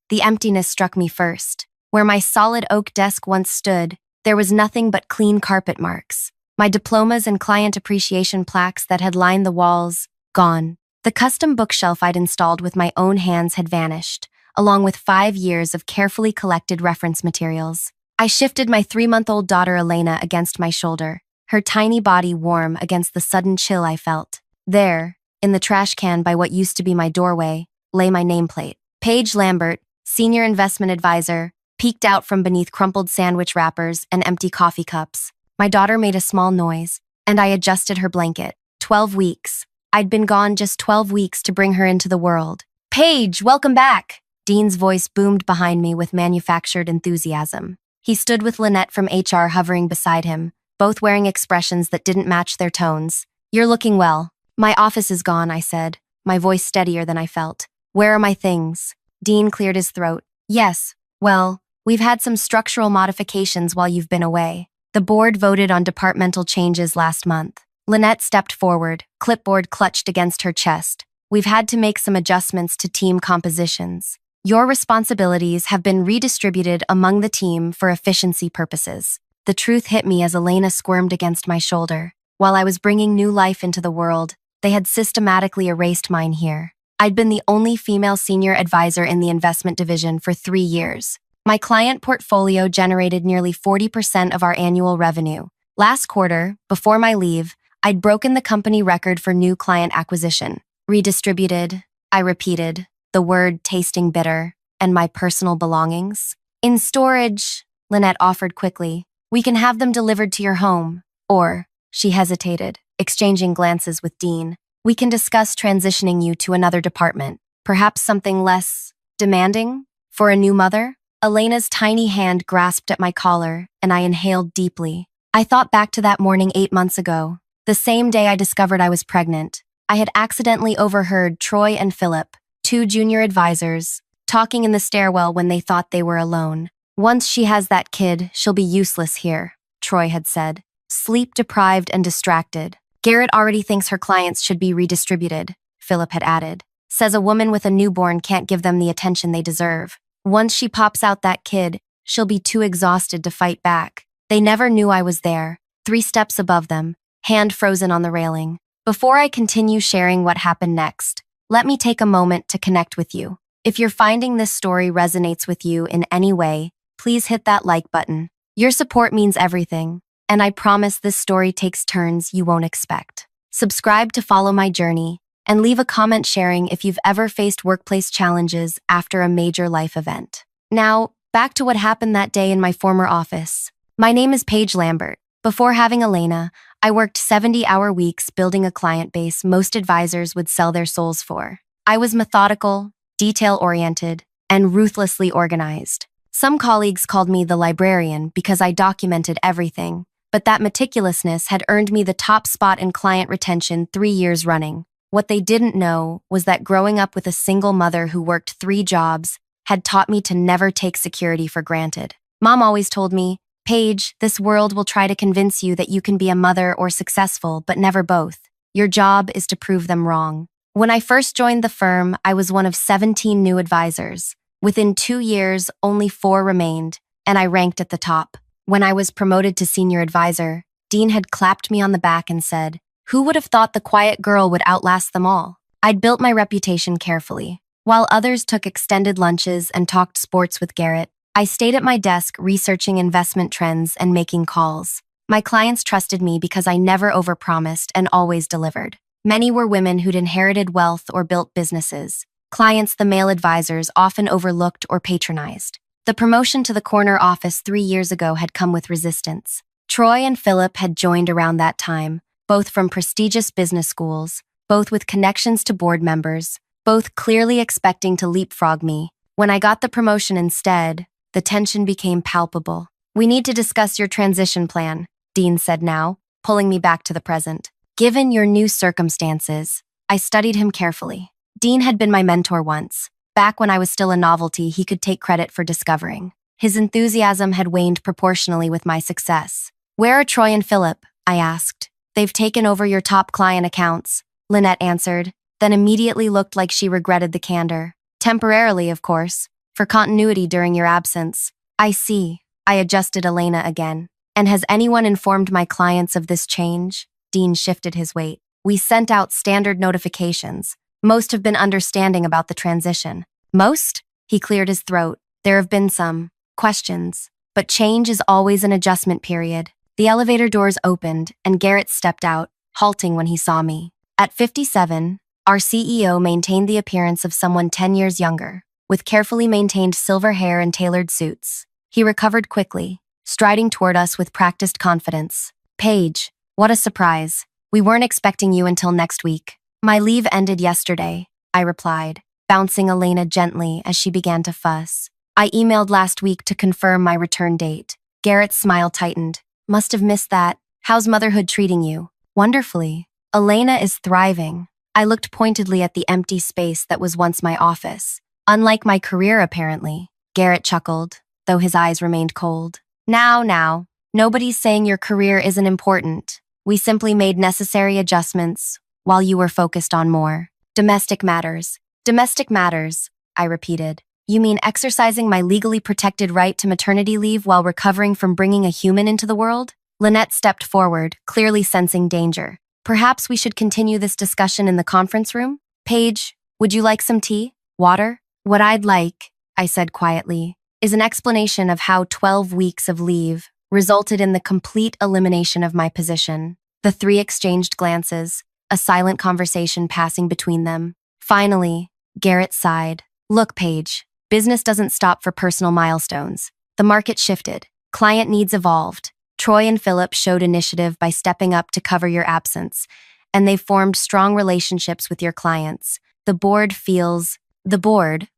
The emptiness struck me first. Where my solid oak desk once stood, there was nothing but clean carpet marks. My diplomas and client appreciation plaques that had lined the walls, gone. The custom bookshelf I'd installed with my own hands had vanished, along with 5 years of carefully collected reference materials. I shifted my 3-month-old daughter Elena against my shoulder, her tiny body warm against the sudden chill I felt. There, in the trash can by what used to be my doorway, lay my nameplate. Paige Lambert, Senior Investment Advisor, peeked out from beneath crumpled sandwich wrappers and empty coffee cups. My daughter made a small noise, and I adjusted her blanket. 12 weeks. I'd been gone just 12 weeks to bring her into the world. "Paige, welcome back!" Dean's voice boomed behind me with manufactured enthusiasm. He stood with Lynette from HR hovering beside him, both wearing expressions that didn't match their tones. "You're looking well." "My office is gone," I said, my voice steadier than I felt. "Where are my things?" Dean cleared his throat. "Yes, well, we've had some structural modifications while you've been away. The board voted on departmental changes last month." Lynette stepped forward, clipboard clutched against her chest. "We've had to make some adjustments to team compositions. Your responsibilities have been redistributed among the team for efficiency purposes." The truth hit me as Elena squirmed against my shoulder. While I was bringing new life into the world, they had systematically erased mine here. I'd been the only female senior advisor in the investment division for 3 years. My client portfolio generated nearly 40% of our annual revenue. Last quarter, before my leave, I'd broken the company record for new client acquisition. "Redistributed," I repeated, the word tasting bitter, "and my personal belongings?" "In storage," Lynette offered quickly. "We can have them delivered to your home. Or," she hesitated, exchanging glances with Dean, "we can discuss transitioning you to another department, perhaps something less demanding for a new mother." Elena's tiny hand grasped at my collar, and I inhaled deeply. I thought back to that morning 8 months ago, the same day I discovered I was pregnant. I had accidentally overheard Troy and Philip, 2 junior advisors, talking in the stairwell when they thought they were alone. "Once she has that kid, she'll be useless here," Troy had said. "Sleep-deprived and distracted. Garrett already thinks her clients should be redistributed," Philip had added. "Says a woman with a newborn can't give them the attention they deserve. Once she pops out that kid, she'll be too exhausted to fight back." They never knew I was there, 3 steps above them, hand frozen on the railing. Before I continue sharing what happened next, let me take a moment to connect with you. If you're finding this story resonates with you in any way, please hit that like button. Your support means everything, and I promise this story takes turns you won't expect. Subscribe to follow my journey, and leave a comment sharing if you've ever faced workplace challenges after a major life event. Now, back to what happened that day in my former office. My name is Paige Lambert. Before having Elena, I worked 70-hour weeks building a client base most advisors would sell their souls for. I was methodical, detail-oriented, and ruthlessly organized. Some colleagues called me the librarian because I documented everything, but that meticulousness had earned me the top spot in client retention 3 years running. What they didn't know was that growing up with a single mother who worked 3 jobs had taught me to never take security for granted. Mom always told me, "Paige, this world will try to convince you that you can be a mother or successful, but never both. Your job is to prove them wrong." When I first joined the firm, I was one of 17 new advisors. Within 2 years, only 4 remained, and I ranked at the top. When I was promoted to senior advisor, Dean had clapped me on the back and said, "Who would have thought the quiet girl would outlast them all?" I'd built my reputation carefully. While others took extended lunches and talked sports with Garrett, I stayed at my desk researching investment trends and making calls. My clients trusted me because I never overpromised and always delivered. Many were women who'd inherited wealth or built businesses. Clients the male advisors often overlooked or patronized. The promotion to the corner office 3 years ago had come with resistance. Troy and Philip had joined around that time, both from prestigious business schools, both with connections to board members, both clearly expecting to leapfrog me. When I got the promotion instead, the tension became palpable. "We need to discuss your transition plan," Dean said now, pulling me back to the present. Given your new circumstances, I studied him carefully. Dean had been my mentor once. Back when I was still a novelty, he could take credit for discovering. His enthusiasm had waned proportionally with my success. "Where are Troy and Philip?" I asked. "They've taken over your top client accounts," Lynette answered, then immediately looked like she regretted the candor. "Temporarily, of course. for continuity during your absence. I see. I adjusted Elena again. And has anyone informed my clients of this change? Dean shifted his weight. We sent out standard notifications. Most have been understanding about the transition. Most? He cleared his throat. There have been some questions. But change is always an adjustment period. The elevator doors opened, and Garrett stepped out, halting when he saw me. At 57, our CEO maintained the appearance of someone 10 years younger, with carefully maintained silver hair and tailored suits. He recovered quickly, striding toward us with practiced confidence. Paige, what a surprise. We weren't expecting you until next week. My leave ended yesterday, I replied, bouncing Elena gently as she began to fuss. I emailed last week to confirm my return date. Garrett's smile tightened. Must have missed that. How's motherhood treating you? Wonderfully. Elena is thriving. I looked pointedly at the empty space that was once my office. Unlike my career, apparently. Garrett chuckled, though his eyes remained cold. Now, nobody's saying your career isn't important. We simply made necessary adjustments while you were focused on more. Domestic matters, I repeated. You mean exercising my legally protected right to maternity leave while recovering from bringing a human into the world? Lynette stepped forward, clearly sensing danger. Perhaps we should continue this discussion in the conference room? Paige, would you like some tea? Water? What I'd like, I said quietly, is an explanation of how 12 weeks of leave resulted in the complete elimination of my position. The three exchanged glances, a silent conversation passing between them. Finally, Garrett sighed. Look, Paige, business doesn't stop for personal milestones. The market shifted. Client needs evolved. Troy and Philip showed initiative by stepping up to cover your absence, and they've formed strong relationships with your clients. The board,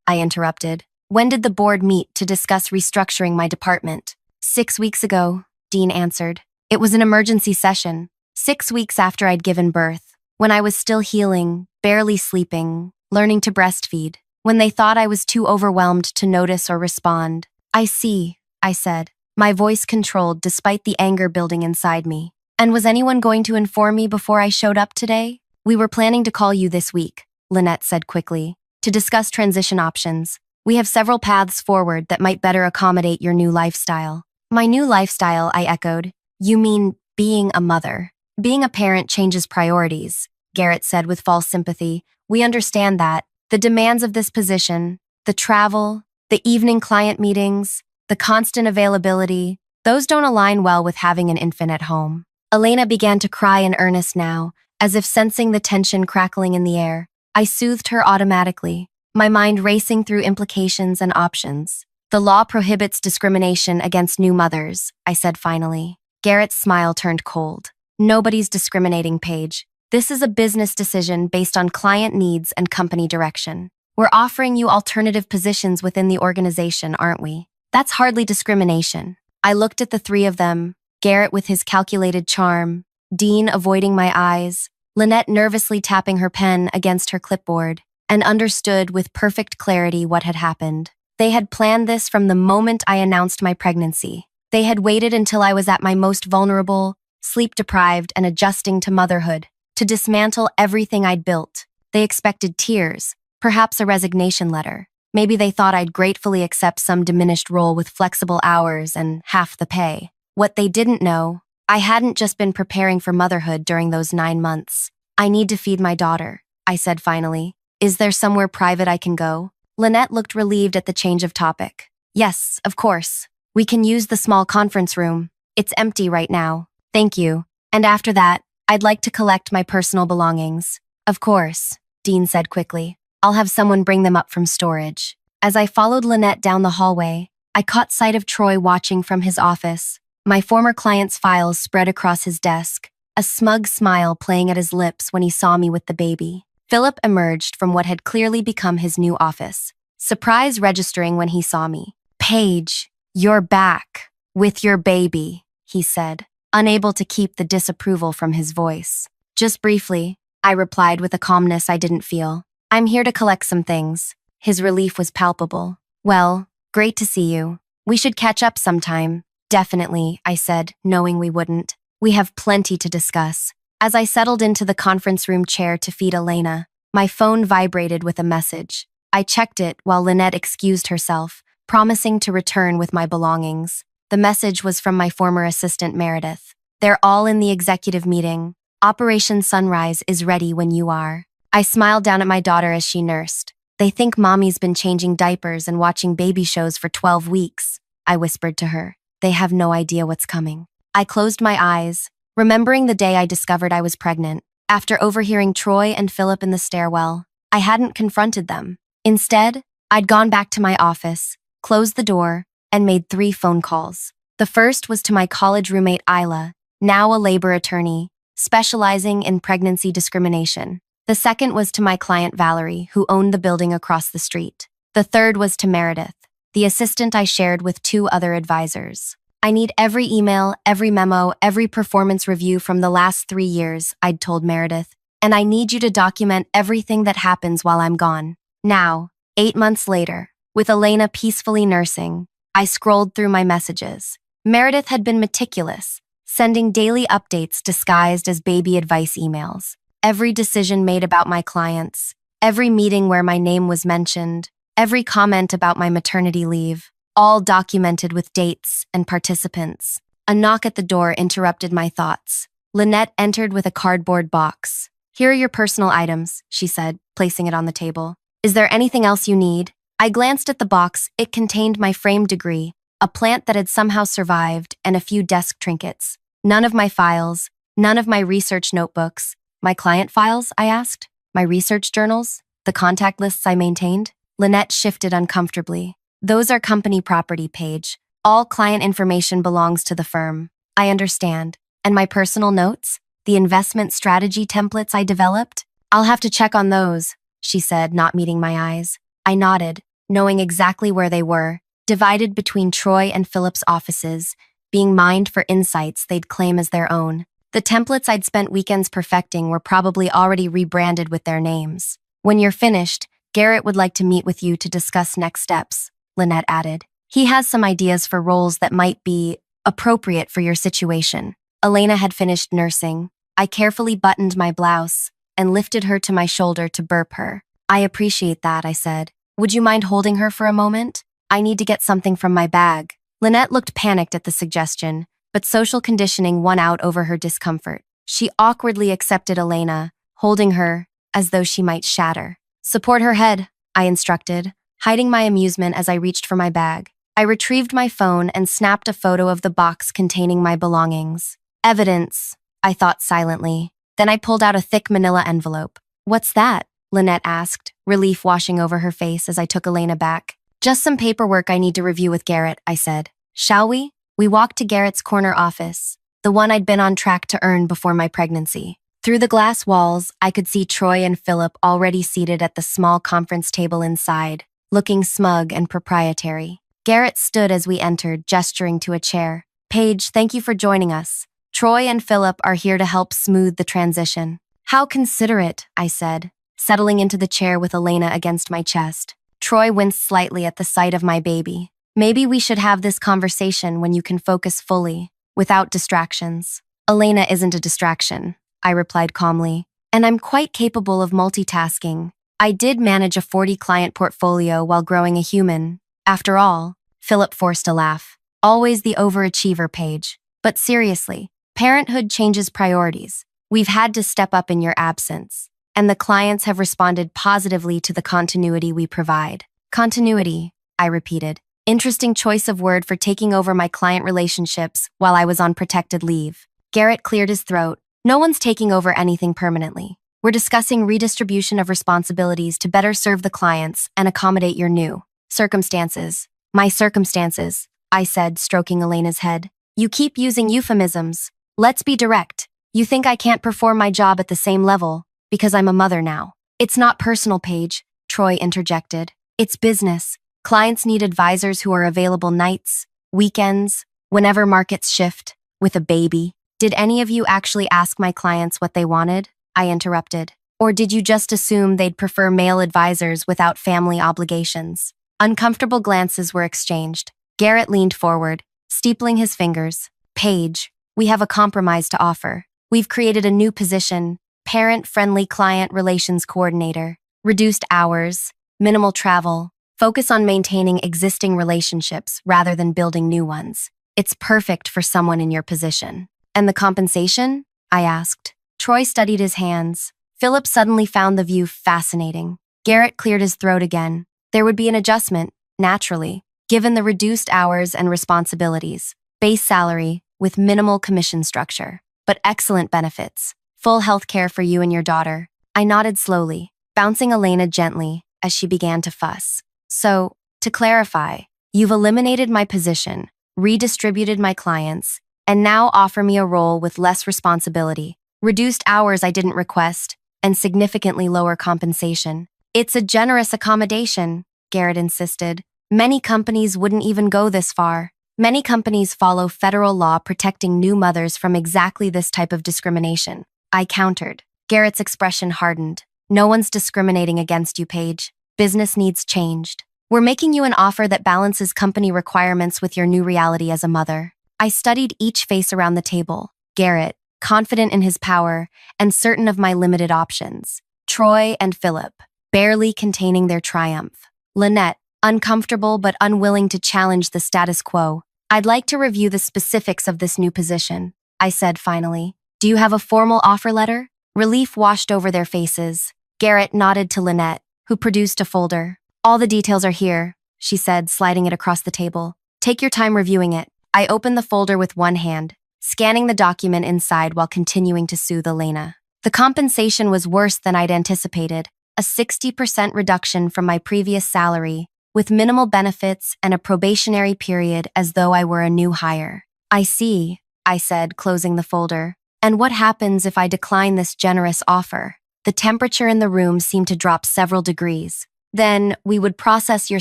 I interrupted. When did the board meet to discuss restructuring my department? 6 weeks ago, Dean answered. It was an emergency session, 6 weeks after I'd given birth, when I was still healing, barely sleeping, learning to breastfeed, when they thought I was too overwhelmed to notice or respond. I see, I said, my voice controlled despite the anger building inside me. And was anyone going to inform me before I showed up today? We were planning to call you this week, Lynette said quickly, to discuss transition options. We have several paths forward that might better accommodate your new lifestyle. My new lifestyle, I echoed. You mean being a mother? Being a parent changes priorities, Garrett said with false sympathy. We understand that. The demands of this position, the travel, the evening client meetings, the constant availability, those don't align well with having an infant at home. Elena began to cry in earnest now, as if sensing the tension crackling in the air. I soothed her automatically, my mind racing through implications and options. The law prohibits discrimination against new mothers, I said finally. Garrett's smile turned cold. Nobody's discriminating, Paige. This is a business decision based on client needs and company direction. We're offering you alternative positions within the organization, aren't we? That's hardly discrimination. I looked at the three of them, Garrett with his calculated charm, Dean avoiding my eyes, Lynette nervously tapping her pen against her clipboard, and understood with perfect clarity what had happened. They had planned this from the moment I announced my pregnancy. They had waited until I was at my most vulnerable, sleep-deprived, and adjusting to motherhood, to dismantle everything I'd built. They expected tears, perhaps a resignation letter. Maybe they thought I'd gratefully accept some diminished role with flexible hours and half the pay. What they didn't know, I hadn't just been preparing for motherhood during those 9 months. I need to feed my daughter, I said finally. Is there somewhere private I can go? Lynette looked relieved at the change of topic. Yes, of course. We can use the small conference room. It's empty right now. Thank you. And after that, I'd like to collect my personal belongings. Of course, Dean said quickly. I'll have someone bring them up from storage. As I followed Lynette down the hallway, I caught sight of Troy watching from his office. My former client's files spread across his desk, a smug smile playing at his lips when he saw me with the baby. Philip emerged from what had clearly become his new office, surprise registering when he saw me. Paige, you're back. With your baby, he said, unable to keep the disapproval from his voice. Just briefly, I replied with a calmness I didn't feel. I'm here to collect some things. His relief was palpable. Well, great to see you. We should catch up sometime. Definitely, I said, knowing we wouldn't. We have plenty to discuss. As I settled into the conference room chair to feed Elena, my phone vibrated with a message. I checked it while Lynette excused herself, promising to return with my belongings. The message was from my former assistant, Meredith. They're all in the executive meeting. Operation Sunrise is ready when you are. I smiled down at my daughter as she nursed. They think mommy's been changing diapers and watching baby shows for 12 weeks, I whispered to her. They have no idea what's coming. I closed my eyes, remembering the day I discovered I was pregnant. After overhearing Troy and Philip in the stairwell, I hadn't confronted them. Instead, I'd gone back to my office, closed the door, and made 3 phone calls. The first was to my college roommate Isla, now a labor attorney, specializing in pregnancy discrimination. The second was to my client Valerie, who owned the building across the street. The third was to Meredith, the assistant I shared with 2 other advisors. I need every email, every memo, every performance review from the last 3 years, I'd told Meredith, and I need you to document everything that happens while I'm gone. Now, 8 months later, with Elena peacefully nursing, I scrolled through my messages. Meredith had been meticulous, sending daily updates disguised as baby advice emails. Every decision made about my clients, every meeting where my name was mentioned, every comment about my maternity leave, all documented with dates and participants. A knock at the door interrupted my thoughts. Lynette entered with a cardboard box. Here are your personal items, she said, placing it on the table. Is there anything else you need? I glanced at the box. It contained my framed degree, a plant that had somehow survived, and a few desk trinkets. None of my files, none of my research notebooks. My client files, I asked? My research journals? The contact lists I maintained? Lynette shifted uncomfortably. Those are company property, Paige. All client information belongs to the firm. I understand. And my personal notes? The investment strategy templates I developed? I'll have to check on those, she said, not meeting my eyes. I nodded, knowing exactly where they were, divided between Troy and Philip's offices, being mined for insights they'd claim as their own. The templates I'd spent weekends perfecting were probably already rebranded with their names. When you're finished, Garrett would like to meet with you to discuss next steps, Lynette added. He has some ideas for roles that might be appropriate for your situation. Elena had finished nursing. I carefully buttoned my blouse and lifted her to my shoulder to burp her. I appreciate that, I said. Would you mind holding her for a moment? I need to get something from my bag. Lynette looked panicked at the suggestion, but social conditioning won out over her discomfort. She awkwardly accepted Elena, holding her as though she might shatter. Support her head, I instructed, hiding my amusement as I reached for my bag. I retrieved my phone and snapped a photo of the box containing my belongings. Evidence, I thought silently. Then I pulled out a thick manila envelope. What's that? Lynette asked, relief washing over her face as I took Elena back. Just some paperwork I need to review with Garrett, I said. Shall we? We walked to Garrett's corner office, the one I'd been on track to earn before my pregnancy. Through the glass walls, I could see Troy and Philip already seated at the small conference table inside, looking smug and proprietary. Garrett stood as we entered, gesturing to a chair. Paige, thank you for joining us. Troy and Philip are here to help smooth the transition. How considerate, I said, settling into the chair with Elena against my chest. Troy winced slightly at the sight of my baby. Maybe we should have this conversation when you can focus fully, without distractions. Elena isn't a distraction, I replied calmly, and I'm quite capable of multitasking. I did manage a 40-client portfolio while growing a human. After all, Philip forced a laugh. Always the overachiever, Paige. But seriously, parenthood changes priorities. We've had to step up in your absence, and the clients have responded positively to the continuity we provide. Continuity, I repeated. Interesting choice of word for taking over my client relationships while I was on protected leave. Garrett cleared his throat. No one's taking over anything permanently. We're discussing redistribution of responsibilities to better serve the clients and accommodate your new circumstances. My circumstances, I said, stroking Elena's head. You keep using euphemisms. Let's be direct. You think I can't perform my job at the same level because I'm a mother now. It's not personal, Paige, Troy interjected. It's business. Clients need advisors who are available nights, weekends, whenever markets shift, with a baby. Did any of you actually ask my clients what they wanted? I interrupted. Or did you just assume they'd prefer male advisors without family obligations? Uncomfortable glances were exchanged. Garrett leaned forward, steepling his fingers. Paige, we have a compromise to offer. We've created a new position, Parent-Friendly Client Relations Coordinator. Reduced hours, minimal travel, focus on maintaining existing relationships rather than building new ones. It's perfect for someone in your position. And the compensation? I asked. Troy studied his hands. Philip suddenly found the view fascinating. Garrett cleared his throat again. There would be an adjustment, naturally, given the reduced hours and responsibilities. Base salary with minimal commission structure, but excellent benefits. Full health care for you and your daughter. I nodded slowly, bouncing Elena gently as she began to fuss. So, to clarify, you've eliminated my position, redistributed my clients, and now offer me a role with less responsibility, reduced hours I didn't request, and significantly lower compensation. It's a generous accommodation, Garrett insisted. Many companies wouldn't even go this far. Many companies follow federal law protecting new mothers from exactly this type of discrimination. I countered. Garrett's expression hardened. No one's discriminating against you, Paige. Business needs changed. We're making you an offer that balances company requirements with your new reality as a mother. I studied each face around the table. Garrett, confident in his power and certain of my limited options. Troy and Philip, barely containing their triumph. Lynette, uncomfortable but unwilling to challenge the status quo. I'd like to review the specifics of this new position, I said finally. Do you have a formal offer letter? Relief washed over their faces. Garrett nodded to Lynette, who produced a folder. All the details are here, she said, sliding it across the table. Take your time reviewing it. I opened the folder with one hand, scanning the document inside while continuing to soothe Elena. The compensation was worse than I'd anticipated, a 60% reduction from my previous salary, with minimal benefits and a probationary period as though I were a new hire. I see, I said, closing the folder. And what happens if I decline this generous offer? The temperature in the room seemed to drop several degrees. Then we would process your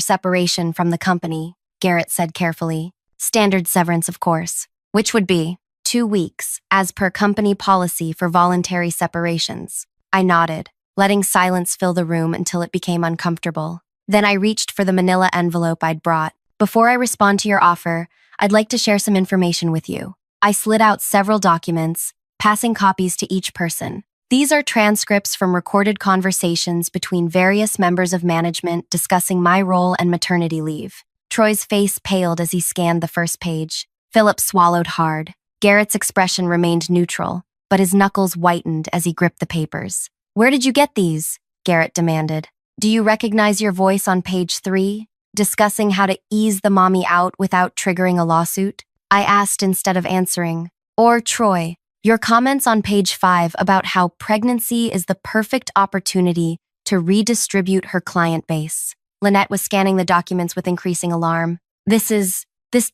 separation from the company, Garrett said carefully. Standard severance, of course, which would be 2 weeks, as per company policy for voluntary separations. I nodded, letting silence fill the room until it became uncomfortable. Then I reached for the manila envelope I'd brought. Before I respond to your offer, I'd like to share some information with you. I slid out several documents, passing copies to each person. These are transcripts from recorded conversations between various members of management discussing my role and maternity leave. Troy's face paled as he scanned the first page. Philip swallowed hard. Garrett's expression remained neutral, but his knuckles whitened as he gripped the papers. Where did you get these? Garrett demanded. Do you recognize your voice on page 3, discussing how to ease the mommy out without triggering a lawsuit? I asked instead of answering. Or Troy, your comments on page 5 about how pregnancy is the perfect opportunity to redistribute her client base. Lynette was scanning the documents with increasing alarm. This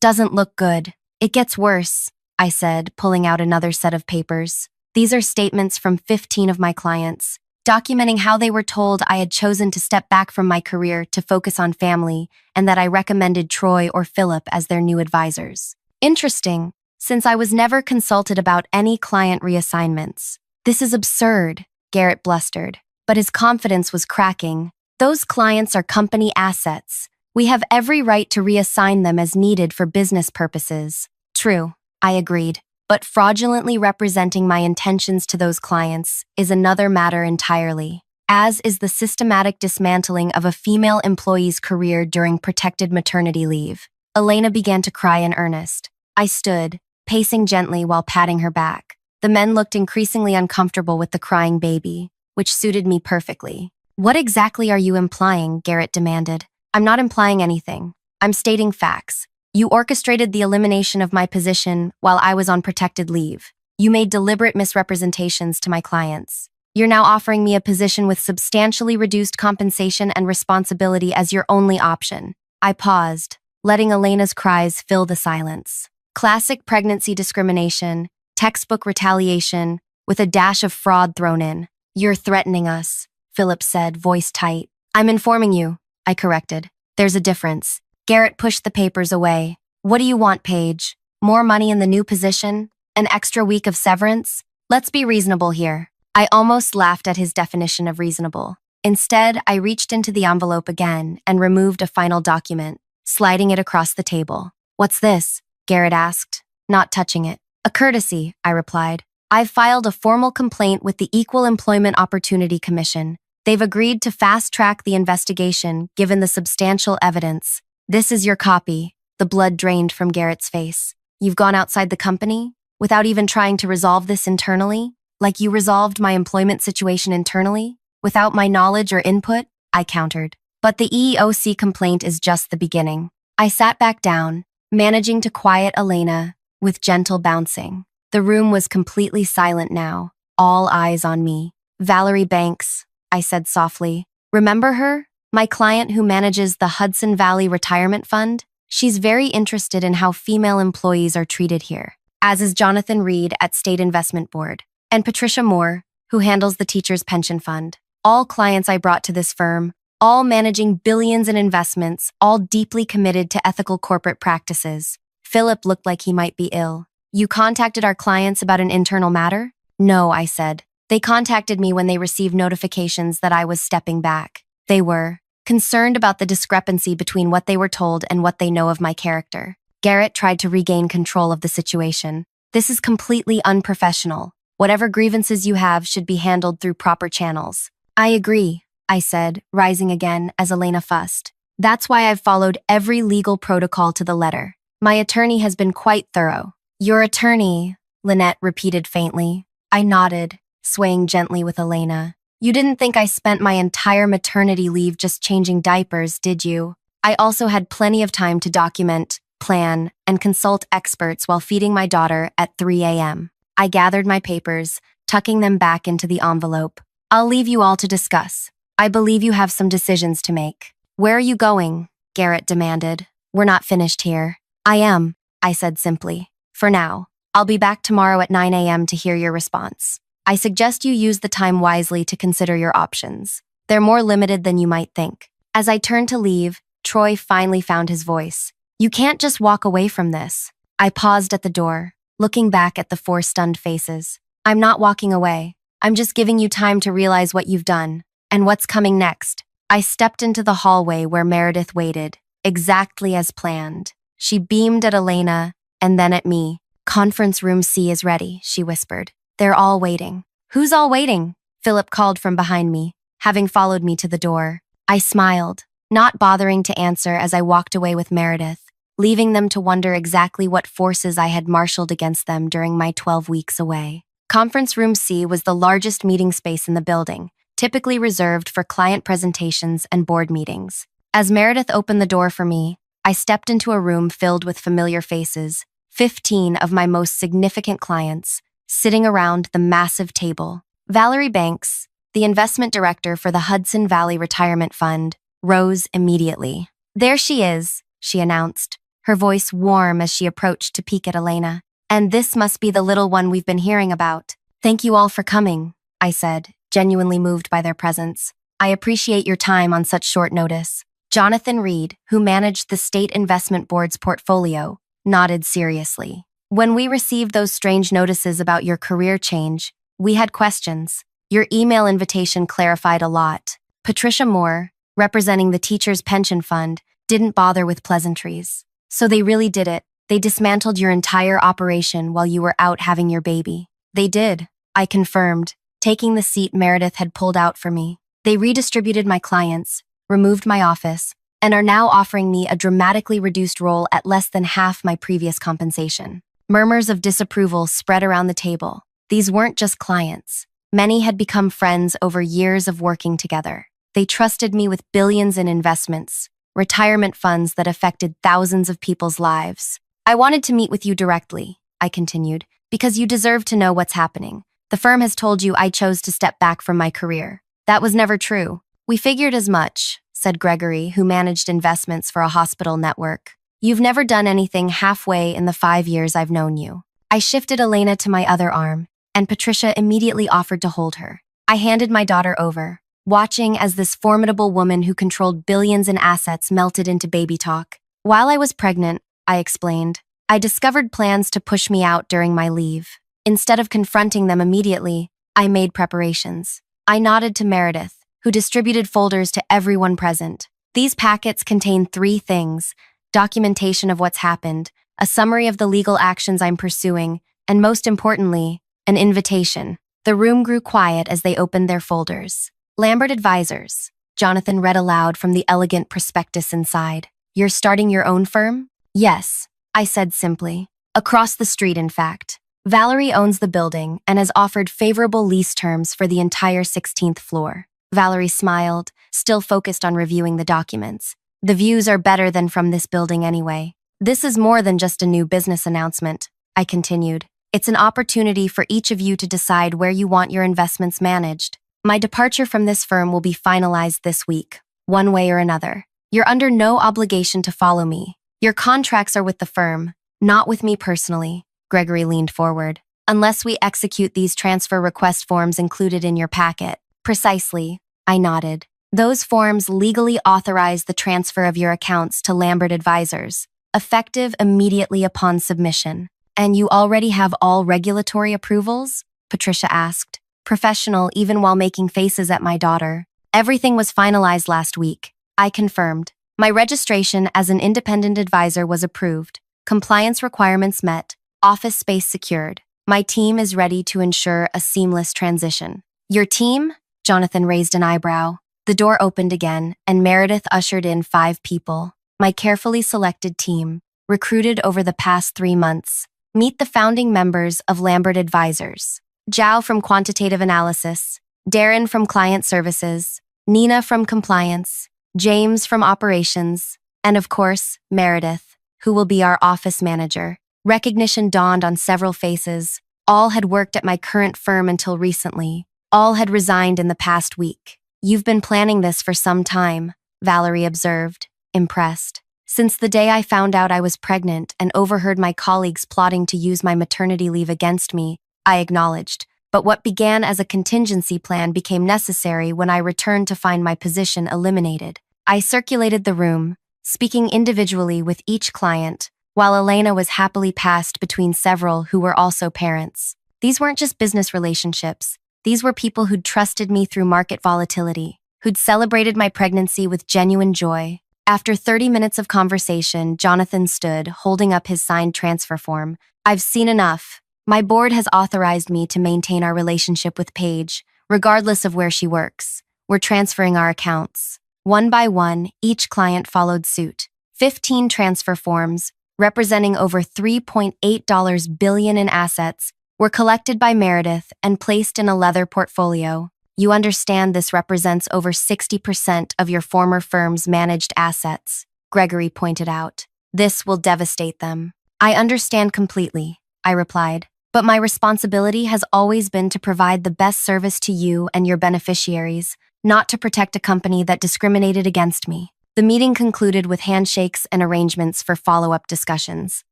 doesn't look good. It gets worse, I said, pulling out another set of papers. These are statements from 15 of my clients, documenting how they were told I had chosen to step back from my career to focus on family and that I recommended Troy or Philip as their new advisors. Interesting, since I was never consulted about any client reassignments. This is absurd, Garrett blustered, but his confidence was cracking. Those clients are company assets. We have every right to reassign them as needed for business purposes. True, I agreed. But fraudulently representing my intentions to those clients is another matter entirely, as is the systematic dismantling of a female employee's career during protected maternity leave. Elena began to cry in earnest. I stood, pacing gently while patting her back. The men looked increasingly uncomfortable with the crying baby, which suited me perfectly. What exactly are you implying? Garrett demanded. I'm not implying anything. I'm stating facts. You orchestrated the elimination of my position while I was on protected leave. You made deliberate misrepresentations to my clients. You're now offering me a position with substantially reduced compensation and responsibility as your only option. I paused, letting Elena's cries fill the silence. Classic pregnancy discrimination, textbook retaliation, with a dash of fraud thrown in. You're threatening us, Philip said, voice tight. I'm informing you, I corrected. There's a difference. Garrett pushed the papers away. What do you want, Paige? More money in the new position? An extra week of severance? Let's be reasonable here. I almost laughed at his definition of reasonable. Instead, I reached into the envelope again and removed a final document, sliding it across the table. What's this? Garrett asked, not touching it. A courtesy, I replied. I've filed a formal complaint with the Equal Employment Opportunity Commission, They've agreed to fast-track the investigation given the substantial evidence. This is your copy. The blood drained from Garrett's face. You've gone outside the company? Without even trying to resolve this internally? Like you resolved my employment situation internally? Without my knowledge or input? I countered. But the EEOC complaint is just the beginning. I sat back down, managing to quiet Elena with gentle bouncing. The room was completely silent now, all eyes on me. Valerie Banks, I said softly. Remember her? My client who manages the Hudson Valley Retirement Fund? She's very interested in how female employees are treated here, as is Jonathan Reed at State Investment Board, and Patricia Moore, who handles the Teachers' Pension Fund. All clients I brought to this firm, all managing billions in investments, all deeply committed to ethical corporate practices. Philip looked like he might be ill. You contacted our clients about an internal matter? No, I said. They contacted me when they received notifications that I was stepping back. They were concerned about the discrepancy between what they were told and what they know of my character. Garrett tried to regain control of the situation. This is completely unprofessional. Whatever grievances you have should be handled through proper channels. I agree, I said, rising again as Elena fussed. That's why I've followed every legal protocol to the letter. My attorney has been quite thorough. Your attorney, Lynette repeated faintly. I nodded, swaying gently with Elena. You didn't think I spent my entire maternity leave just changing diapers, did you? I also had plenty of time to document, plan, and consult experts while feeding my daughter at 3 a.m. I gathered my papers, tucking them back into the envelope. I'll leave you all to discuss. I believe you have some decisions to make. Where are you going? Garrett demanded. We're not finished here. I am, I said simply. For now. I'll be back tomorrow at 9 a.m. to hear your response. I suggest you use the time wisely to consider your options. They're more limited than you might think. As I turned to leave, Troy finally found his voice. You can't just walk away from this. I paused at the door, looking back at the 4 stunned faces. I'm not walking away. I'm just giving you time to realize what you've done and what's coming next. I stepped into the hallway where Meredith waited, exactly as planned. She beamed at Elena and then at me. Conference room C is ready, she whispered. They're all waiting. Who's all waiting? Philip called from behind me, having followed me to the door. I smiled, not bothering to answer as I walked away with Meredith, leaving them to wonder exactly what forces I had marshaled against them during my 12 weeks away. Conference room C was the largest meeting space in the building, typically reserved for client presentations and board meetings. As Meredith opened the door for me, I stepped into a room filled with familiar faces, 15 of my most significant clients, sitting around the massive table. Valerie Banks, the investment director for the Hudson Valley Retirement Fund, rose immediately. There she is, she announced, her voice warm as she approached to peek at Elena. And this must be the little one we've been hearing about. Thank you all for coming, I said, genuinely moved by their presence. I appreciate your time on such short notice. Jonathan Reed, who managed the State Investment Board's portfolio, nodded seriously. When we received those strange notices about your career change, we had questions. Your email invitation clarified a lot. Patricia Moore, representing the Teachers' Pension Fund, didn't bother with pleasantries. So they really did it. They dismantled your entire operation while you were out having your baby. They did, I confirmed, taking the seat Meredith had pulled out for me. They redistributed my clients, removed my office, and are now offering me a dramatically reduced role at less than half my previous compensation. Murmurs of disapproval spread around the table. These weren't just clients. Many had become friends over years of working together. They trusted me with billions in investments, retirement funds that affected thousands of people's lives. I wanted to meet with you directly, I continued, because you deserve to know what's happening. The firm has told you I chose to step back from my career. That was never true. We figured as much, said Gregory, who managed investments for a hospital network. You've never done anything halfway in the 5 years I've known you. I shifted Elena to my other arm, and Patricia immediately offered to hold her. I handed my daughter over, watching as this formidable woman who controlled billions in assets melted into baby talk. While I was pregnant, I explained, I discovered plans to push me out during my leave. Instead of confronting them immediately, I made preparations. I nodded to Meredith, who distributed folders to everyone present. These packets contain 3 things: documentation of what's happened, a summary of the legal actions I'm pursuing, and most importantly, an invitation. The room grew quiet as they opened their folders. Lambert Advisors. Jonathan read aloud from the elegant prospectus inside. You're starting your own firm? Yes, I said simply. Across the street, in fact. Valerie owns the building and has offered favorable lease terms for the entire 16th floor. Valerie smiled, still focused on reviewing the documents. The views are better than from this building anyway. This is more than just a new business announcement, I continued. It's an opportunity for each of you to decide where you want your investments managed. My departure from this firm will be finalized this week, one way or another. You're under no obligation to follow me. Your contracts are with the firm, not with me personally. Gregory leaned forward. Unless we execute these transfer request forms included in your packet. Precisely, I nodded. Those forms legally authorize the transfer of your accounts to Lambert Advisors, effective immediately upon submission. And you already have all regulatory approvals? Patricia asked, professional even while making faces at my daughter. Everything was finalized last week. I confirmed. My registration as an independent advisor was approved. Compliance requirements met. Office space secured. My team is ready to ensure a seamless transition. Your team? Jonathan raised an eyebrow. The door opened again, and Meredith ushered in 5 people. My carefully selected team, recruited over the past 3 months. Meet the founding members of Lambert Advisors. Zhao from Quantitative Analysis, Darren from Client Services, Nina from Compliance, James from Operations, and of course, Meredith, who will be our office manager. Recognition dawned on several faces. All had worked at my current firm until recently. All had resigned in the past week. You've been planning this for some time, Valerie observed, impressed. Since the day I found out I was pregnant and overheard my colleagues plotting to use my maternity leave against me, I acknowledged. But what began as a contingency plan became necessary when I returned to find my position eliminated. I circulated the room, speaking individually with each client, while Elena was happily passed between several who were also parents. These weren't just business relationships. These were people who'd trusted me through market volatility, who'd celebrated my pregnancy with genuine joy. After 30 minutes of conversation, Jonathan stood, holding up his signed transfer form. I've seen enough. My board has authorized me to maintain our relationship with Paige, regardless of where she works. We're transferring our accounts. One by one, each client followed suit. 15 transfer forms, representing over $3.8 billion in assets, were collected by Meredith and placed in a leather portfolio. You understand this represents over 60% of your former firm's managed assets, Gregory pointed out. This will devastate them. I understand completely, I replied, but my responsibility has always been to provide the best service to you and your beneficiaries, not to protect a company that discriminated against me. The meeting concluded with handshakes and arrangements for follow-up discussions.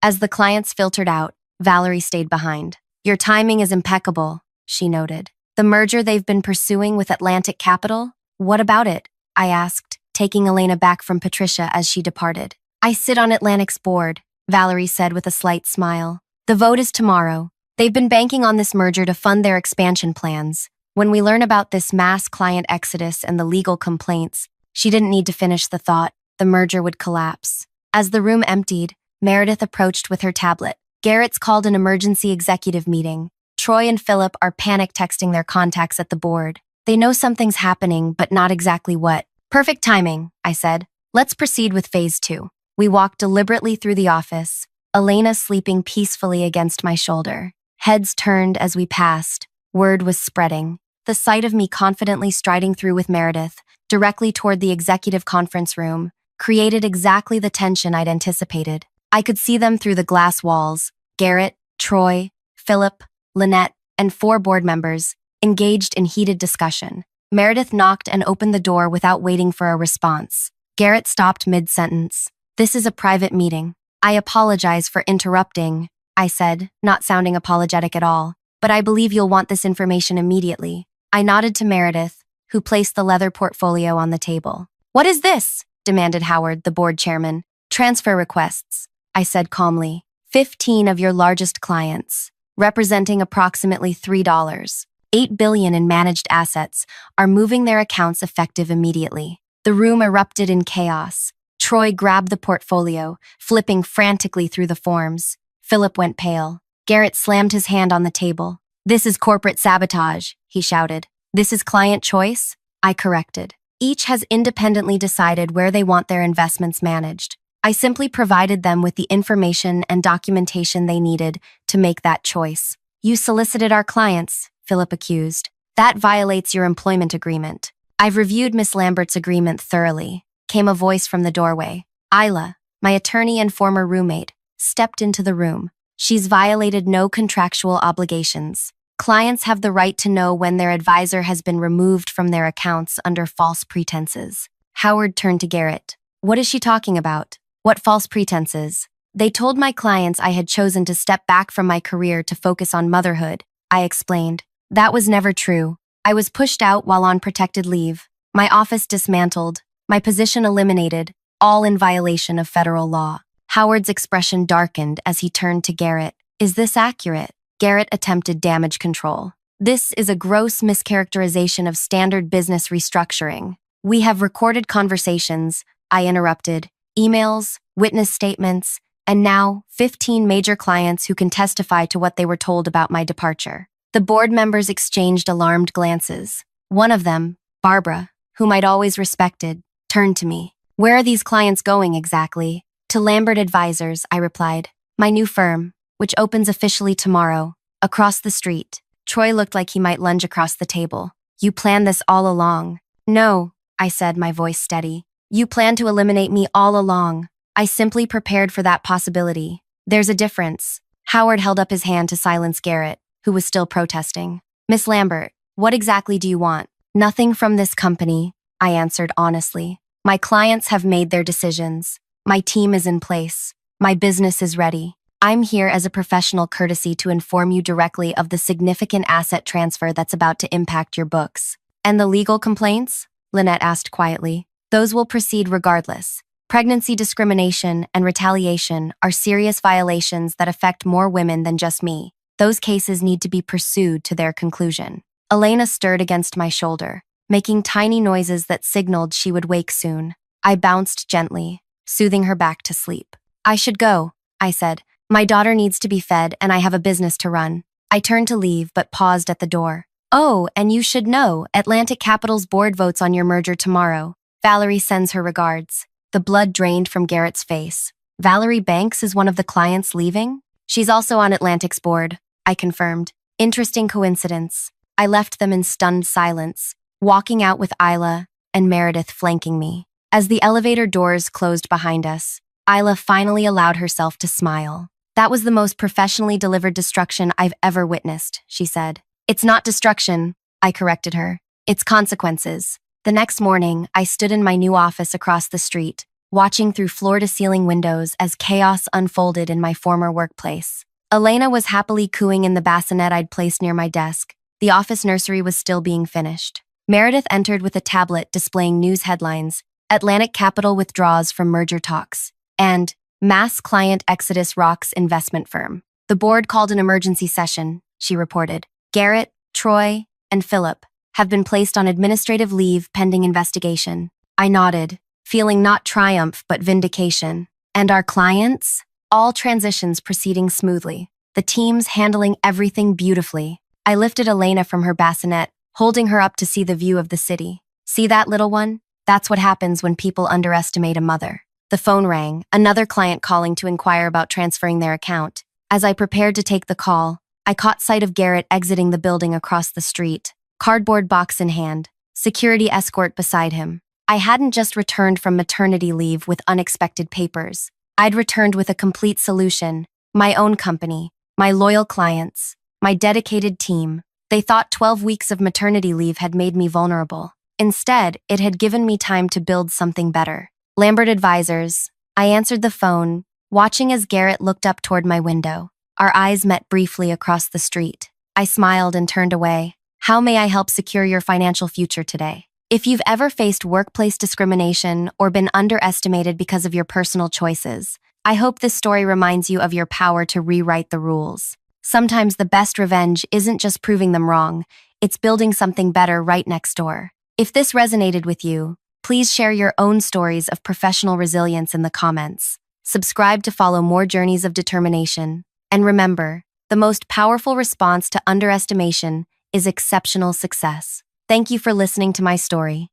As the clients filtered out, Valerie stayed behind. Your timing is impeccable, she noted. The merger they've been pursuing with Atlantic Capital? What about it? I asked, taking Elena back from Patricia as she departed. I sit on Atlantic's board, Valerie said with a slight smile. The vote is tomorrow. They've been banking on this merger to fund their expansion plans. When we learn about this mass client exodus and the legal complaints, she didn't need to finish the thought. The merger would collapse. As the room emptied, Meredith approached with her tablet. Garrett's called an emergency executive meeting. Troy and Philip are panic texting their contacts at the board. They know something's happening, but not exactly what. Perfect timing, I said. Let's proceed with phase 2. We walked deliberately through the office, Elena sleeping peacefully against my shoulder. Heads turned as we passed. Word was spreading. The sight of me confidently striding through with Meredith, directly toward the executive conference room, created exactly the tension I'd anticipated. I could see them through the glass walls. Garrett, Troy, Philip, Lynette, and 4 board members, engaged in heated discussion. Meredith knocked and opened the door without waiting for a response. Garrett stopped mid-sentence. This is a private meeting. I apologize for interrupting, I said, not sounding apologetic at all. But I believe you'll want this information immediately. I nodded to Meredith, who placed the leather portfolio on the table. What is this? Demanded Howard, the board chairman. Transfer requests, I said calmly. 15 of your largest clients, representing approximately $8 billion in managed assets, are moving their accounts effective immediately. The room erupted in chaos. Troy grabbed the portfolio, flipping frantically through the forms. Philip went pale. Garrett slammed his hand on the table. This is corporate sabotage, he shouted. This is client choice? I corrected. Each has independently decided where they want their investments managed. I simply provided them with the information and documentation they needed to make that choice. You solicited our clients, Philip accused. That violates your employment agreement. I've reviewed Miss Lambert's agreement thoroughly, came a voice from the doorway. Isla, my attorney and former roommate, stepped into the room. She's violated no contractual obligations. Clients have the right to know when their advisor has been removed from their accounts under false pretenses. Howard turned to Garrett. What is she talking about? What false pretenses? They told my clients I had chosen to step back from my career to focus on motherhood, I explained. That was never true. I was pushed out while on protected leave, my office dismantled, my position eliminated, all in violation of federal law. Howard's expression darkened as he turned to Garrett. Is this accurate? Garrett attempted damage control. This is a gross mischaracterization of standard business restructuring. We have recorded conversations, I interrupted, emails, witness statements, and now 15 major clients who can testify to what they were told about my departure. The board members exchanged alarmed glances. One of them, Barbara, whom I'd always respected, turned to me. Where are these clients going exactly? To Lambert Advisors, I replied. My new firm, which opens officially tomorrow, across the street. Troy looked like he might lunge across the table. You planned this all along. No, I said, my voice steady. You planned to eliminate me all along. I simply prepared for that possibility. There's a difference. Howard held up his hand to silence Garrett, who was still protesting. Miss Lambert, what exactly do you want? Nothing from this company, I answered honestly. My clients have made their decisions. My team is in place. My business is ready. I'm here as a professional courtesy to inform you directly of the significant asset transfer that's about to impact your books. And the legal complaints? Lynette asked quietly. Those will proceed regardless. Pregnancy discrimination and retaliation are serious violations that affect more women than just me. Those cases need to be pursued to their conclusion. Elena stirred against my shoulder, making tiny noises that signaled she would wake soon. I bounced gently, soothing her back to sleep. I should go, I said. My daughter needs to be fed and I have a business to run. I turned to leave but paused at the door. Oh, and you should know, Atlantic Capital's board votes on your merger tomorrow. Valerie sends her regards. The blood drained from Garrett's face. Valerie Banks is one of the clients leaving? She's also on Atlantic's board, I confirmed. Interesting coincidence. I left them in stunned silence, walking out with Isla and Meredith flanking me. As the elevator doors closed behind us, Isla finally allowed herself to smile. That was the most professionally delivered destruction I've ever witnessed, she said. It's not destruction, I corrected her. It's consequences. The next morning, I stood in my new office across the street, watching through floor-to-ceiling windows as chaos unfolded in my former workplace. Elena was happily cooing in the bassinet I'd placed near my desk. The office nursery was still being finished. Meredith entered with a tablet displaying news headlines, Atlantic Capital withdraws from merger talks, and Mass Client Exodus Rocks Investment Firm. The board called an emergency session, she reported. Garrett, Troy, and Philip have been placed on administrative leave pending investigation. I nodded, feeling not triumph but vindication. And our clients? All transitions proceeding smoothly. The teams handling everything beautifully. I lifted Elena from her bassinet, holding her up to see the view of the city. See that, little one? That's what happens when people underestimate a mother. The phone rang, another client calling to inquire about transferring their account. As I prepared to take the call, I caught sight of Garrett exiting the building across the street, cardboard box in hand, security escort beside him. I hadn't just returned from maternity leave with unexpected papers. I'd returned with a complete solution, my own company, my loyal clients, my dedicated team. They thought 12 weeks of maternity leave had made me vulnerable. Instead, it had given me time to build something better. Lambert Advisors. I answered the phone, watching as Garrett looked up toward my window. Our eyes met briefly across the street. I smiled and turned away. How may I help secure your financial future today? If you've ever faced workplace discrimination or been underestimated because of your personal choices, I hope this story reminds you of your power to rewrite the rules. Sometimes the best revenge isn't just proving them wrong, it's building something better right next door. If this resonated with you, please share your own stories of professional resilience in the comments. Subscribe to follow more journeys of determination. And remember, the most powerful response to underestimation is exceptional success. Thank you for listening to my story.